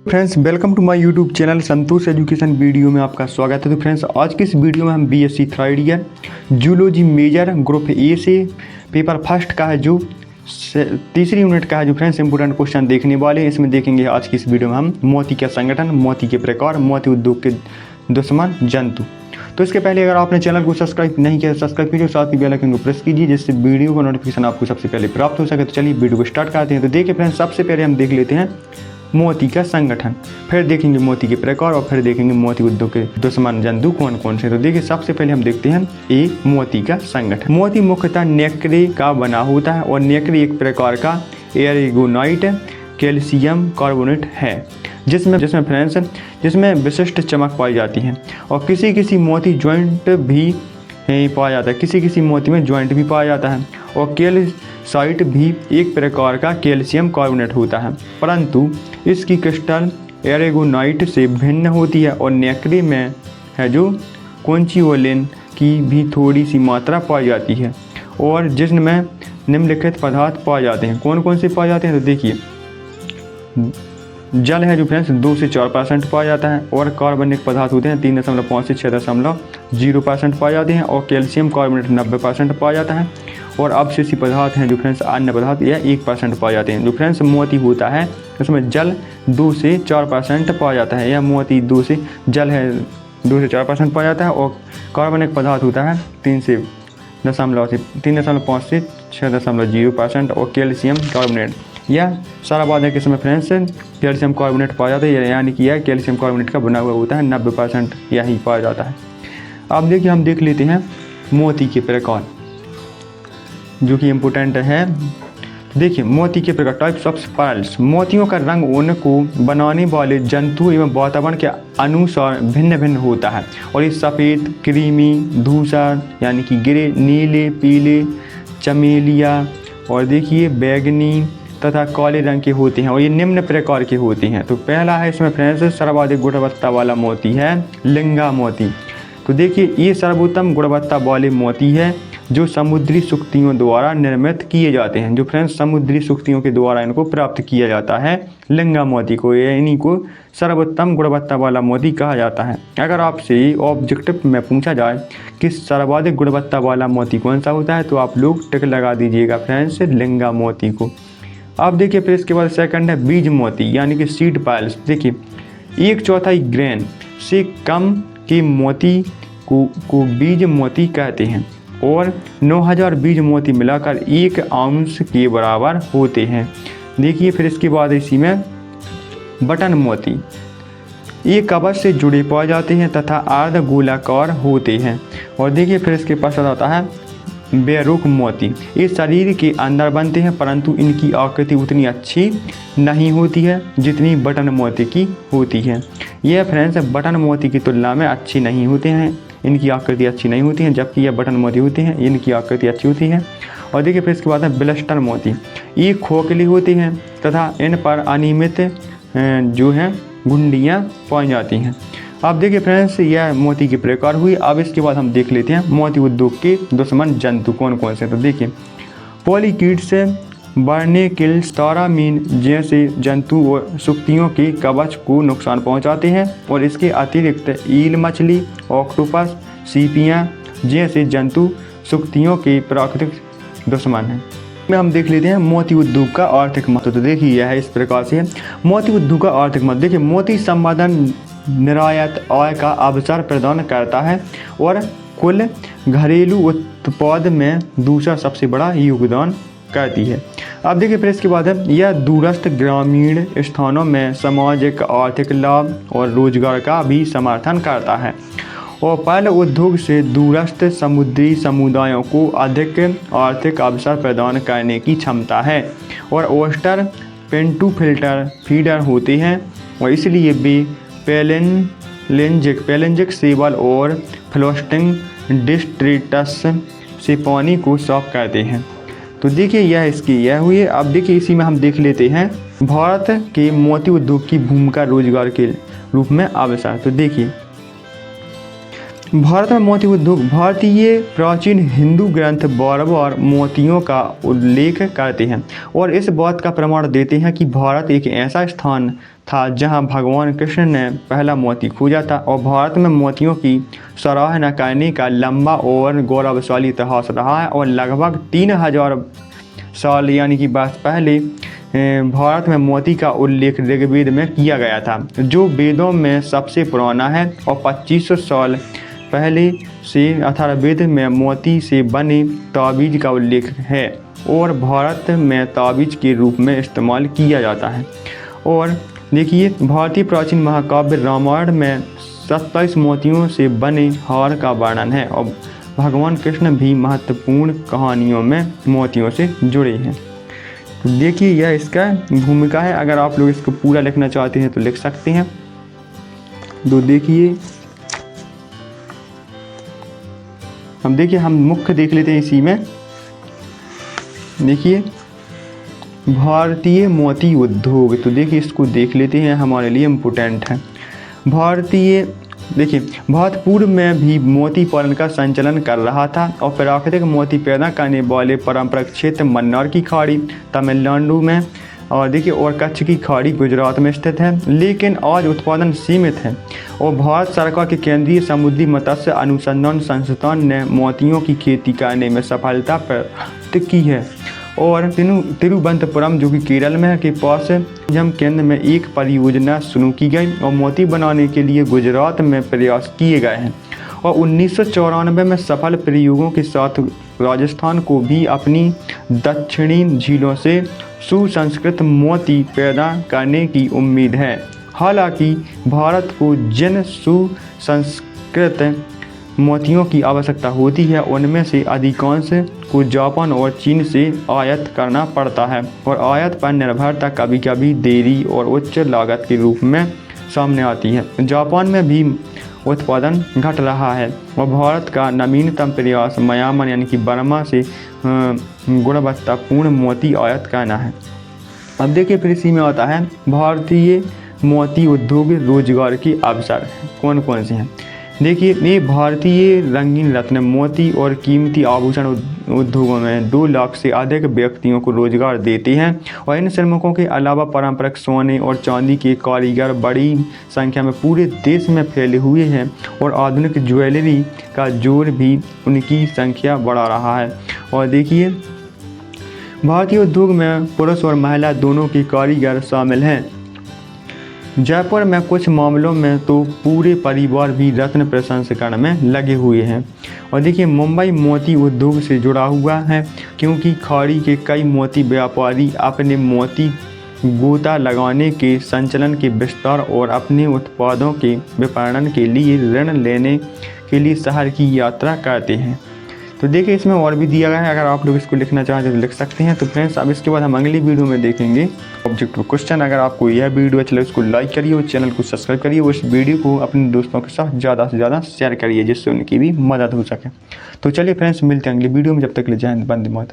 Friends welcome to my YouTube channel Santosh education. Video में आपका स्वागत है। तो फ्रेंड्स आज की इस वीडियो में हम BSc third year zoology major group A से पेपर फर्स्ट का है जो तीसरी यूनिट का है जो फ्रेंड्स इंपोर्टेंट क्वेश्चन देखने वाले हैं। इसमें देखेंगे आज की इस वीडियो में हम मोती का संगठन, मोती के प्रकार, मोती उद्योग के दुश्मन जंतु। तो इसके पहले अगर आपने चैनल को सब्सक्राइब नहीं किया सब्सक्राइब कीजिए, साथ ही बेल आइकन को प्रेस कीजिए जिससे वीडियो का नोटिफिकेशन आपको सबसे पहले प्राप्त हो सके। तो चलिए वीडियो को स्टार्ट करते हैं। तो देखिए फ्रेंड्स सबसे पहले हम देख लेते हैं मोती का संगठन, फिर देखेंगे मोती के प्रकार और फिर देखेंगे मोती उद्योग के दुश्मन जंतु कौन कौन से। तो देखिए सबसे पहले हम देखते हैं मोती का संगठन। मोती मुख्यतः नेक्रे का बना होता है और नेक्रे एक प्रकार का एरागोनाइट कैल्शियम कार्बोनेट है जिसमें विशिष्ट चमक पाई जाती है और किसी मोती ज्वाइंट भी पाया जाता है, किसी मोती में ज्वाइंट भी पाया जाता है और कैल्साइट भी एक प्रकार का कैल्शियम कार्बोनेट होता है, परंतु इसकी क्रिस्टल एरागोनाइट से भिन्न होती है और नेक्रे में है जो कॉन्चियोलिन की भी थोड़ी सी मात्रा पाई जाती है और जिसमें निम्नलिखित पदार्थ पाए जाते हैं। कौन कौन से पाए जाते हैं? तो देखिए जल है जो फ्रेंड्स 2 से 4% पाया जाता है और कार्बनिक पदार्थ होते हैं 3.5 से 6.0% पाए जाते हैं और कैल्शियम कार्बोनेट 90% पाया जाता है और अवशेषी पदार्थ हैं जो फ्रेंड्स अन्य पदार्थ या 1% पाए जाते हैं। जो फ्रेंड्स मोती होता है उसमें जल 2 से 4% पाया जाता है या मोती 2 से 4% पाया जाता है और कार्बनिक पदार्थ होता है 3.5 से 6.0% और कैल्शियम कार्बोनेट या सारा बादल के समय फ्रेंड्स कैल्शियम कार्बोनेट पाया जाता है, यानी कि यह कैल्शियम कार्बोनेट का बना हुआ होता है 90% यही पाया जाता है। अब देखिए हम देख लेते हैं मोती के प्रकार जो कि इम्पोर्टेंट है। देखिए मोती के प्रकार टाइप्स ऑफ पर्ल्स। मोतियों का रंग उनको बनाने वाले जंतु एवं वातावरण के अनुसार भिन्न भिन्न होता है और ये सफ़ेद, क्रीमी, धूसर यानी कि ग्रे, नीले, पीले, चमेलिया और देखिए बैगनी तथा काले रंग के होते हैं और ये निम्न प्रकार के होते हैं। तो पहला है इसमें फ्रेंड्स सर्वाधिक गुणवत्ता वाला मोती है लिंगा मोती। तो देखिए ये सर्वोत्तम गुणवत्ता वाले मोती है जो समुद्री सुक्तियों द्वारा निर्मित किए जाते हैं। जो फ्रेंड्स समुद्री सुक्तियों के द्वारा इनको प्राप्त किया जाता है लिंगा मोती को, इन्हीं को सर्वोत्तम गुणवत्ता वाला मोती कहा जाता है। अगर आपसे ऑब्जेक्टिव में पूछा जाए कि सर्वाधिक गुणवत्ता वाला मोती कौन सा होता है तो आप लोग टिक लगा दीजिएगा फ्रेंड्स लिंगा मोती को। आप देखिए फिर इसके बाद सेकंड है बीज मोती यानी कि सीड पर्ल्स। देखिए 1/4 ग्रेन से कम के मोती को बीज मोती कहते हैं और 9000 बीज मोती मिलाकर 1 आउंस के बराबर होते हैं। देखिए फिर इसके बाद इसी में बटन मोती, ये कवच से जुड़े पाए जाते हैं तथा अर्ध गोलाकार होते हैं और देखिए फिर इसके पास आता है बेरुख मोती। ये शरीर के अंदर बनते हैं परंतु इनकी आकृति उतनी अच्छी नहीं होती है जितनी बटन मोती की होती है। यह फ्रेंड्स बटन मोती की तुलना में अच्छी नहीं होते हैं, इनकी आकृति अच्छी नहीं होती है, जबकि यह बटन मोती होते हैं इनकी आकृति अच्छी होती है। और देखिए फिर इसके बाद है ब्लस्टर मोती। ये खोखली होती हैं तथा इन पर अनियमित जो है घुंडियाँ पाई जाती हैं। अब देखिए फ्रेंड्स यह मोती के प्रकार हुई। अब इसके बाद हम देख लेते हैं मोती उद्योग के दुश्मन जंतु कौन कौन से। तो देखिए पॉलीकीट्स, बार्नेकिल्स, तारामीन जैसे जंतु और सुक्तियों के कवच को नुकसान पहुंचाते हैं और इसके अतिरिक्त ईल मछली, ऑक्टोपस, सीपियाँ जैसे जंतु सुक्तियों के प्राकृतिक दुश्मन हैं। में हम देख लेते हैं मोती उद्योग का आर्थिक महत्व। तो देखिए यह है इस प्रकार से है मोती उद्योग का आर्थिक महत्व। देखिए मोती संवर्धन निर्यात आय का अवसर प्रदान करता है और कुल घरेलू उत्पाद में दूसरा सबसे बड़ा योगदान करती है। अब देखिए फिर इसके बाद है यह दूरस्थ ग्रामीण स्थानों में सामाजिक आर्थिक लाभ और रोजगार का भी समर्थन करता है और पर्ल उद्योग से दूरस्थ समुद्री समुदायों को अधिक आर्थिक अवसर प्रदान करने की क्षमता है और ओस्टर पेंटू फिल्टर फीडर होते हैं और इसलिए वे पेलेंजिक सेवल और फ्लोस्टिंग डिस्ट्रेटस से पानी को साफ करते हैं। तो देखिए यह इसकी यह हुई है। अब देखिए इसी में हम देख लेते हैं भारत के मोती उद्योग की भूमिका रोजगार के रूप में अवसर। तो देखिए भारत में मोती उद्योग। भारतीय प्राचीन हिंदू ग्रंथ बार मोतियों का उल्लेख करते हैं और इस बात का प्रमाण देते हैं कि भारत एक ऐसा स्थान था जहां भगवान कृष्ण ने पहला मोती खोजा था। और भारत में मोतियों की सराहना करने का लंबा और गौरवशाली इतिहास रहा है और लगभग 3000 साल यानी कि वर्ष पहले भारत में मोती का उल्लेख ऋग्वेद में किया गया था, जो वेदों में सबसे पुराना है। और 2500 साल पहले से अथर्ववेद में मोती से बने ताबीज का उल्लेख है और भारत में ताबीज के रूप में इस्तेमाल किया जाता है। और देखिए, भारतीय प्राचीन महाकाव्य रामायण में 27 मोतियों से बने हार का वर्णन है और भगवान कृष्ण भी महत्वपूर्ण कहानियों में मोतियों से जुड़े हैं। तो देखिए, यह इसका भूमिका है। अगर आप लोग इसको पूरा लिखना चाहते हैं तो लिख सकते हैं। तो देखिए, हम मुख्य देख लेते हैं इसी में। देखिए, भारतीय मोती उद्योग, तो देखिए इसको देख लेते हैं, हमारे लिए इम्पोर्टेंट है। भारत पूर्व में भी मोती पालन का संचालन कर रहा था और प्राकृतिक मोती पैदा करने वाले पारंपरिक क्षेत्र मन्नार की खाड़ी तमिलनाडु में और देखिए और कच्छ की खाड़ी गुजरात में स्थित है, लेकिन आज उत्पादन सीमित है। और भारत सरकार के केंद्रीय समुद्री मत्स्य अनुसंधान संस्थान ने मोतियों की खेती करने में सफलता प्राप्त की है। और तिरुवनंतपुरम जो कि केरल में के पास जम केंद्र में एक परियोजना शुरू की गई और मोती बनाने के लिए गुजरात में प्रयास किए गए हैं। और 1994 में सफल प्रयोगों के साथ राजस्थान को भी अपनी दक्षिणी झीलों से सुसंस्कृत मोती पैदा करने की उम्मीद है। हालांकि भारत को जिन सुसंस्कृत मोतियों की आवश्यकता होती है उनमें से अधिकांश को जापान और चीन से आयात करना पड़ता है और आयात पर निर्भरता कभी कभी देरी और उच्च लागत के रूप में सामने आती है। जापान में भी उत्पादन घट रहा है और भारत का नवीनतम प्रयास म्यांमार यानी कि बर्मा से गुणवत्तापूर्ण मोती आयात करना है। अब देखिए, फिर इसी में आता है भारतीय मोती उद्योग रोजगार के अवसर कौन कौन से हैं। देखिए, ये भारतीय रंगीन रत्न मोती और कीमती आभूषण उद्योगों में 2 लाख से अधिक व्यक्तियों को रोजगार देते हैं। और इन श्रमिकों के अलावा पारंपरिक सोने और चांदी के कारीगर बड़ी संख्या में पूरे देश में फैले हुए हैं और आधुनिक ज्वेलरी का जोर भी उनकी संख्या बढ़ा रहा है। और देखिए, भारतीय उद्योग में पुरुष और महिला दोनों के कारीगर शामिल हैं। जयपुर में कुछ मामलों में तो पूरे परिवार भी रत्न प्रसंस्करण में लगे हुए हैं। और देखिए, मुंबई मोती उद्योग से जुड़ा हुआ है क्योंकि खाड़ी के कई मोती व्यापारी अपने मोती गोता लगाने के संचालन के विस्तार और अपने उत्पादों के विपणन के लिए ऋण लेने के लिए शहर की यात्रा करते हैं। तो देखिए, इसमें और भी दिया गया है, अगर आप लोग इसको लिखना चाहते तो लिख सकते हैं। तो फ्रेंड्स, अब इसके बाद हम अगली वीडियो में देखेंगे ऑब्जेक्टिव क्वेश्चन। अगर आपको यह वीडियो अच्छा लगे उसको लाइक करिए और चैनल को सब्सक्राइब करिए और इस वीडियो को अपने दोस्तों के साथ ज़्यादा से ज़्यादा शेयर करिए जिससे उनकी भी मदद हो सके। तो चलिए फ्रेंड्स, मिलते हैं अगली वीडियो में। जब तक ले जाए, वंदे मातरम।